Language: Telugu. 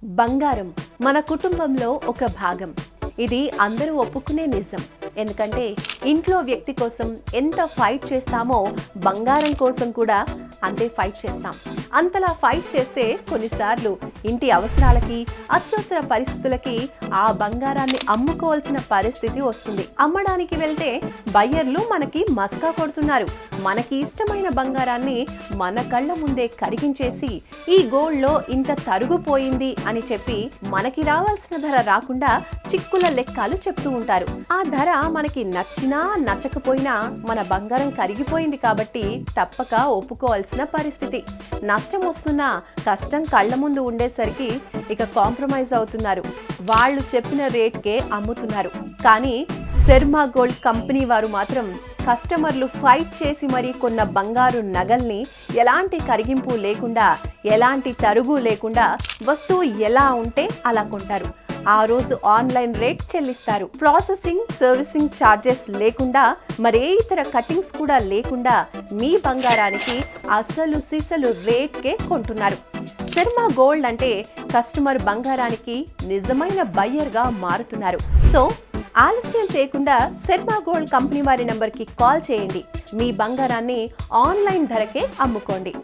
బంగారం మన కుటుంబంలో ఒక భాగం. ఇది అందరూ ఒప్పుకునే నిజం. ఎందుకంటే ఇంట్లో వ్యక్తి కోసం ఎంత ఫైట్ చేస్తామో బంగారం కోసం కూడా అంతే ఫైట్ చేస్తాం. అంతలా ఫైట్ చేస్తే కొన్నిసార్లు ఇంటి అవసరాలకి, అత్యవసర పరిస్థితులకి ఆ బంగారాన్ని అమ్ముకోవాల్సిన పరిస్థితి వస్తుంది. అమ్మడానికి వెళ్తే బయ్యర్లు మనకి మస్కా కొడుతున్నారు. మనకి ఇష్టమైన బంగారాన్ని మన కళ్ళ ముందే కరిగించేసి ఈ గోల్డ్లో ఇంత తరుగుపోయింది అని చెప్పి మనకి రావాల్సిన ధర రాకుండా చిక్కుల లెక్కలు చెప్తూ ఉంటారు. ఆ ధర మనకి నచ్చినా నచ్చకపోయినా మన బంగారం కరిగిపోయింది కాబట్టి తప్పక ఒప్పుకోవాల్సిన పరిస్థితి. నష్టం వస్తున్నా కష్టం కళ్ళ ముందు ఉండేసరికి ఇక కాంప్రమైజ్ అవుతున్నారు. వాళ్ళు చెప్పిన రేట్కే అమ్ముతున్నారు. కానీ శర్మ గోల్డ్ కంపెనీ వారు మాత్రం కస్టమర్లు ఫైట్ చేసి మరీ కొన్న బంగారు నగల్ని ఎలాంటి కరిగింపు లేకుండా, ఎలాంటి తరుగు లేకుండా వస్తువు ఎలా ఉంటే అలా కొంటారు. ఆ రోజు ఆన్లైన్ రేట్ చెల్లిస్తారు. ప్రాసెసింగ్, సర్వీసింగ్ ఛార్జెస్ లేకుండా, మరే ఇతర కటింగ్స్ కూడా లేకుండా మీ బంగారానికి అసలు సిసలు రేట్కే కొంటున్నారు. శర్మ గోల్డ్ అంటే కస్టమర్ బంగారానికి నిజమైన బయ్యర్గా మారుతున్నారు. సో ఆలస్యం చేయకుండా శర్మ గోల్డ్ కంపెనీ వారి నంబర్కి కాల్ చేయండి. మీ బంగారాన్ని ఆన్లైన్ ధరకే అమ్ముకోండి.